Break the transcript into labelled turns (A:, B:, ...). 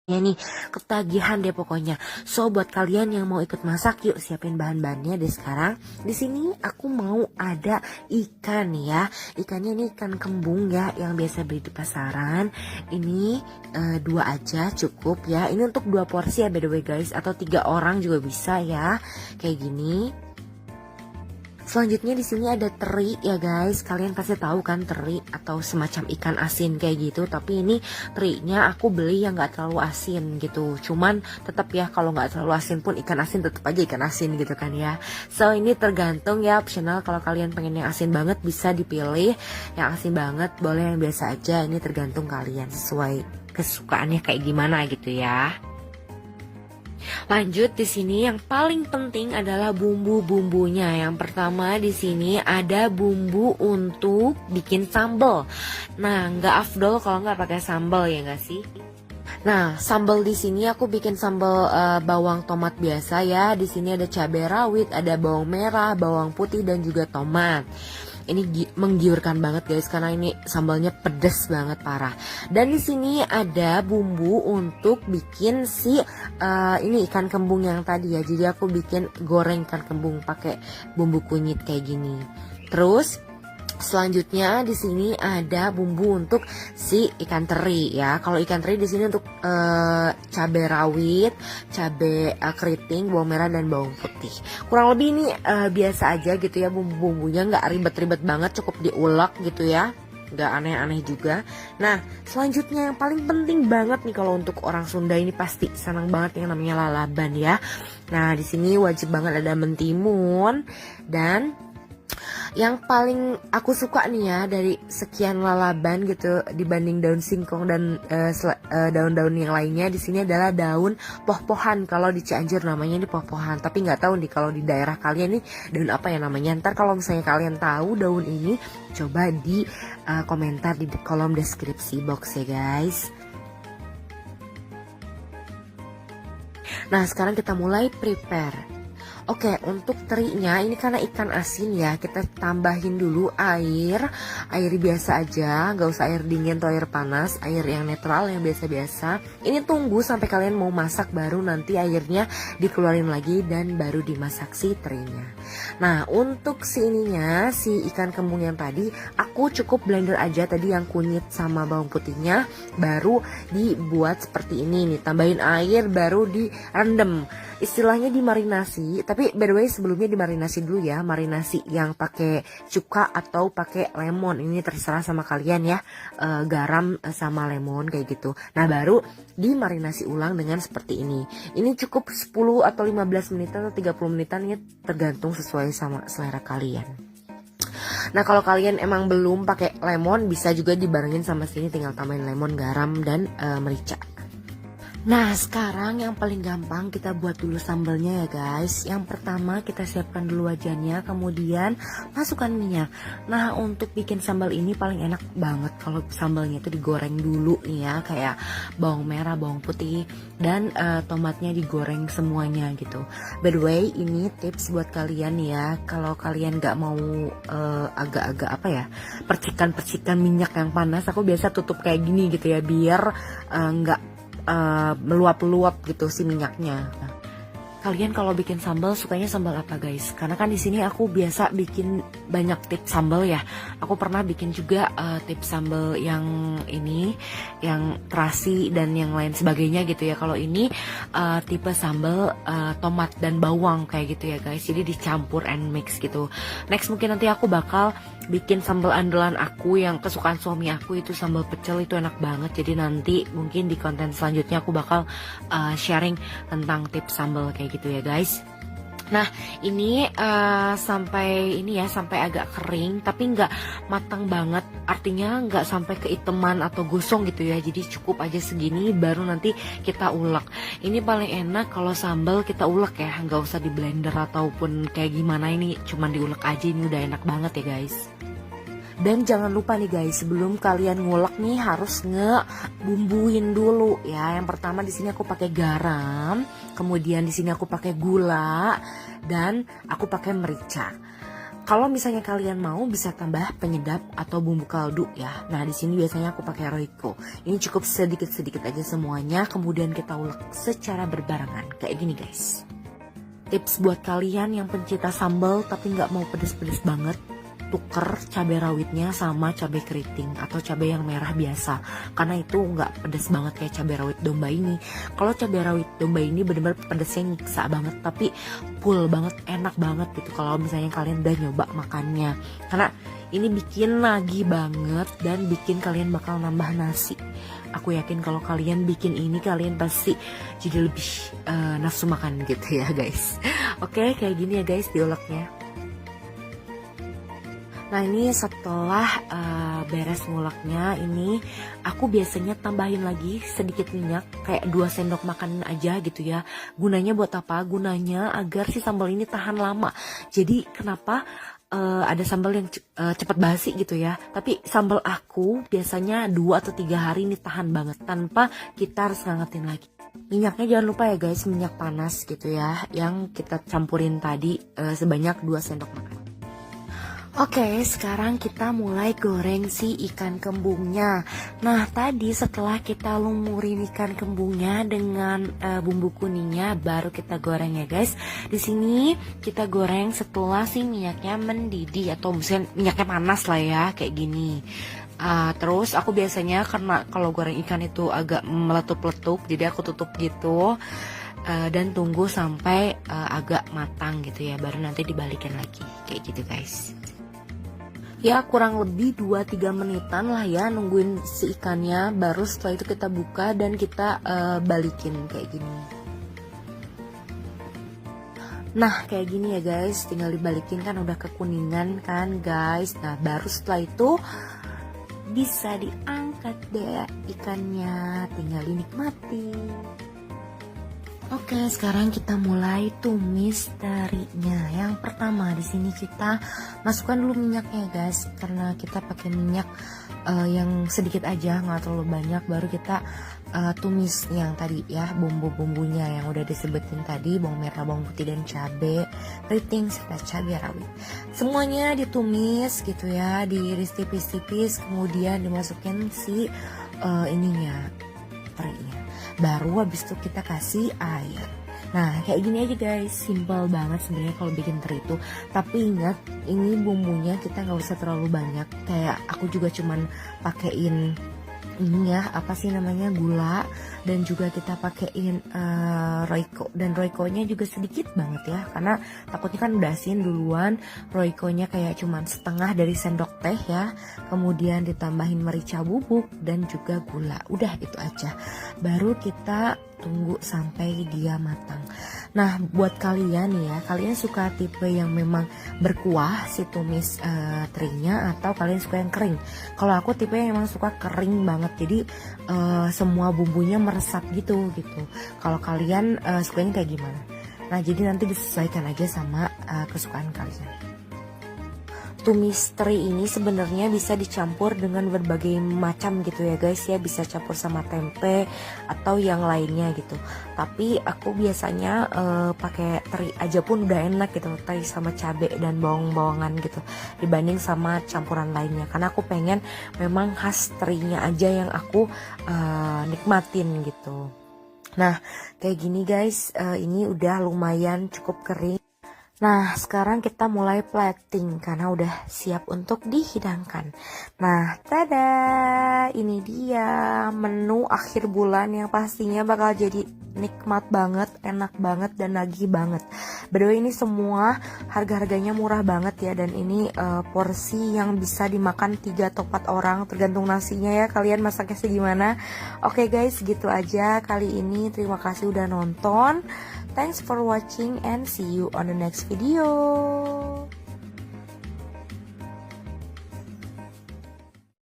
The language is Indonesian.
A: Ya nih, ketagihan deh pokoknya. So buat kalian yang mau ikut masak, yuk siapin bahan-bahannya deh sekarang. Di sini aku mau ada ikan ya. Ikannya ini ikan kembung ya, yang biasa beli di pasaran. Ini dua aja cukup ya. Ini untuk 2 porsi ya by the way guys, atau 3 orang juga bisa ya. Kayak gini. Selanjutnya di sini ada teri ya guys. Kalian pasti tahu kan teri atau semacam ikan asin kayak gitu. Tapi ini terinya aku beli yang nggak terlalu asin gitu. Cuman tetap ya kalau nggak terlalu asin pun ikan asin tetap aja ikan asin gitu kan ya. So ini tergantung ya, optional. Kalau kalian pengen yang asin banget bisa dipilih. Yang asin banget boleh yang biasa aja. Ini tergantung kalian sesuai kesukaannya kayak gimana gitu ya. Lanjut di sini yang paling penting adalah bumbu-bumbunya. Yang pertama di sini ada bumbu untuk bikin sambal. Nah, nggak afdol kalau nggak pakai sambal ya nggak sih? Nah, sambal di sini aku bikin sambal bawang tomat biasa ya. Di sini ada cabai rawit, ada bawang merah, bawang putih dan juga tomat. Ini menggiurkan banget guys karena ini sambalnya pedes banget parah. Dan di sini ada bumbu untuk bikin si ini ikan kembung yang tadi ya. Jadi aku bikin goreng ikan kembung pakai bumbu kunyit kayak gini. Terus selanjutnya di sini ada bumbu untuk si ikan teri ya. Kalau ikan teri di sini untuk cabai rawit, cabai keriting, bawang merah dan bawang putih. Kurang lebih ini biasa aja gitu ya bumbu-bumbunya, nggak ribet-ribet banget, cukup diulek gitu ya. Nggak aneh-aneh juga. Nah selanjutnya yang paling penting banget nih kalau untuk orang Sunda ini pasti senang banget yang namanya lalaban ya. Nah di sini wajib banget ada mentimun dan yang paling aku suka nih ya dari sekian lalaban gitu dibanding daun singkong dan daun-daun yang lainnya, di sini adalah daun poh-pohan. Kalau di Cianjur namanya ini poh-pohan, tapi nggak tahu nih kalau di daerah kalian nih daun apa ya namanya. Ntar kalau misalnya kalian tahu daun ini, coba di komentar di kolom deskripsi box ya guys. Nah sekarang kita mulai prepare. Oke, untuk terinya ini karena ikan asin ya, kita tambahin dulu air biasa aja, nggak usah air dingin atau air panas, air yang netral yang biasa-biasa. Ini tunggu sampai kalian mau masak baru nanti airnya dikeluarin lagi dan baru dimasak si terinya. Nah, untuk si ininya, si ikan kembung yang tadi, aku cukup blender aja tadi yang kunyit sama bawang putihnya, baru dibuat seperti ini nih, tambahin air baru direndam. Istilahnya dimarinasi, tapi by the way sebelumnya dimarinasi dulu ya, marinasi yang pakai cuka atau pakai lemon, ini terserah sama kalian ya, garam sama lemon kayak gitu. Nah baru dimarinasi ulang dengan seperti ini. Ini cukup 10 atau 15 menit atau 30 menitan, ini tergantung sesuai sama selera kalian. Nah kalau kalian emang belum pakai lemon, bisa juga dibarengin sama sini, tinggal tambahin lemon, garam dan merica. Nah sekarang yang paling gampang kita buat dulu sambalnya ya guys. Yang pertama kita siapkan dulu wajannya, kemudian masukkan minyak. Nah untuk bikin sambal ini paling enak banget kalau sambalnya itu digoreng dulu nih ya, kayak bawang merah, bawang putih dan tomatnya digoreng semuanya gitu. By the way ini tips buat kalian ya, kalau kalian gak mau agak-agak apa ya, percikan-percikan minyak yang panas, aku biasa tutup kayak gini gitu ya, biar nggak meluap-luap gitu si minyaknya. Nah, kalian kalau bikin sambal sukanya sambal apa guys? Karena kan di sini aku biasa bikin banyak tips sambal ya. Aku pernah bikin juga tips sambal yang ini, yang terasi dan yang lain sebagainya gitu ya. Kalau ini tipe sambal tomat dan bawang kayak gitu ya guys. Jadi dicampur and mix gitu. Next mungkin nanti aku bakal bikin sambal andalan aku yang kesukaan suami aku, itu sambal pecel, itu enak banget. Jadi nanti mungkin di konten selanjutnya aku bakal sharing tentang tips sambal kayak gitu ya guys. Nah ini sampai ini ya, sampai agak kering tapi nggak matang banget, artinya nggak sampai keiteman atau gosong gitu ya. Jadi cukup aja segini baru nanti kita ulek. Ini paling enak kalau sambal kita ulek ya, nggak usah di blender ataupun kayak gimana, ini cuman diulek aja, ini udah enak banget ya guys. Dan jangan lupa nih guys, sebelum kalian ngulek nih harus ngebumbuin dulu ya. Yang pertama di sini aku pakai garam, kemudian di sini aku pakai gula dan aku pakai merica. Kalau misalnya kalian mau bisa tambah penyedap atau bumbu kaldu ya. Nah di sini biasanya aku pakai Royco. Ini cukup sedikit-sedikit aja semuanya. Kemudian kita ulek secara berbarengan kayak gini guys. Tips buat kalian yang pencinta sambal tapi nggak mau pedes-pedes banget, tuker cabai rawitnya sama cabai keriting atau cabai yang merah biasa, karena itu nggak pedes banget kayak cabai rawit domba ini. Kalau cabai rawit domba ini bener-bener pedesnya nyiksa banget, tapi full banget, enak banget gitu kalau misalnya kalian udah nyoba makannya, karena ini bikin nagih banget dan bikin kalian bakal nambah nasi. Aku yakin kalau kalian bikin ini kalian pasti jadi lebih nafsu makan gitu ya guys. Oke, kayak gini ya guys diuleknya. Nah ini setelah beres nguleknya, ini aku biasanya tambahin lagi sedikit minyak, kayak 2 sendok makan aja gitu ya. Gunanya buat apa? Gunanya agar si sambal ini tahan lama. Jadi kenapa ada sambal yang cepat basi gitu ya, tapi sambal aku biasanya 2 atau 3 hari ini tahan banget tanpa kita harus ngangetin lagi. Minyaknya jangan lupa ya guys, minyak panas gitu ya, yang kita campurin tadi sebanyak 2 sendok makan. Oke, sekarang kita mulai goreng si ikan kembungnya. Nah, tadi setelah kita lumurin ikan kembungnya dengan bumbu kuningnya, baru kita goreng ya guys. Di sini kita goreng setelah si minyaknya mendidih atau misalnya minyaknya panas lah ya, kayak gini. Terus aku biasanya karena kalau goreng ikan itu agak meletup-letup, jadi aku tutup gitu. Dan tunggu sampai agak matang gitu ya, baru nanti dibalikin lagi kayak gitu guys. Ya kurang lebih 2-3 menitan lah ya nungguin si ikannya, baru setelah itu kita buka dan kita balikin kayak gini. Nah kayak gini ya guys, tinggal dibalikin kan udah kekuningan kan guys. Nah baru setelah itu bisa diangkat deh ikannya, tinggal dinikmati. Oke, sekarang kita mulai tumis terinya. Yang pertama di sini kita masukkan dulu minyaknya guys, karena kita pakai minyak yang sedikit aja, nggak terlalu banyak. Baru kita tumis yang tadi ya, bumbu-bumbunya yang udah disebutin tadi, bawang merah, bawang putih dan cabai keriting serta cabai rawit. Semuanya ditumis gitu ya, diiris tipis-tipis, kemudian dimasukin si ininya, terinya. Baru habis itu kita kasih air. Nah kayak gini aja guys, simple banget sebenarnya kalau bikin teri itu. Tapi ingat, ini bumbunya kita nggak usah terlalu banyak. Kayak aku juga cuman pakein ini ya, apa sih namanya, gula, dan juga kita pakein Royco, dan Royco-nya juga sedikit banget ya, karena takutnya kan udah asin duluan. Royco-nya kayak cuman setengah dari sendok teh ya, kemudian ditambahin merica bubuk dan juga gula. Udah itu aja, baru kita tunggu sampai dia matang. Nah buat kalian nih ya, kalian suka tipe yang memang berkuah si tumis terinya, atau kalian suka yang kering? Kalau aku tipe yang memang suka kering banget, jadi semua bumbunya meresap gitu. Kalau kalian sukanya kayak gimana? Nah jadi nanti disesuaikan aja sama kesukaan kalian. Tumis teri ini sebenarnya bisa dicampur dengan berbagai macam gitu ya guys ya, bisa campur sama tempe atau yang lainnya gitu. Tapi aku biasanya pakai teri aja pun udah enak gitu, teri sama cabai dan bawang-bawangan gitu, dibanding sama campuran lainnya, karena aku pengen memang khas terinya aja yang aku nikmatin gitu. Nah kayak gini guys, ini udah lumayan cukup kering. Nah sekarang kita mulai plating karena udah siap untuk dihidangkan. Nah tada, ini dia menu akhir bulan yang pastinya bakal jadi nikmat banget, enak banget, dan nagih banget. By the way ini semua harga-harganya murah banget ya, dan ini porsi yang bisa dimakan 3 atau 4 orang tergantung nasinya ya, kalian masaknya segimana. Oke guys, gitu aja kali ini, terima kasih udah nonton. Thanks for watching and see you on the next video.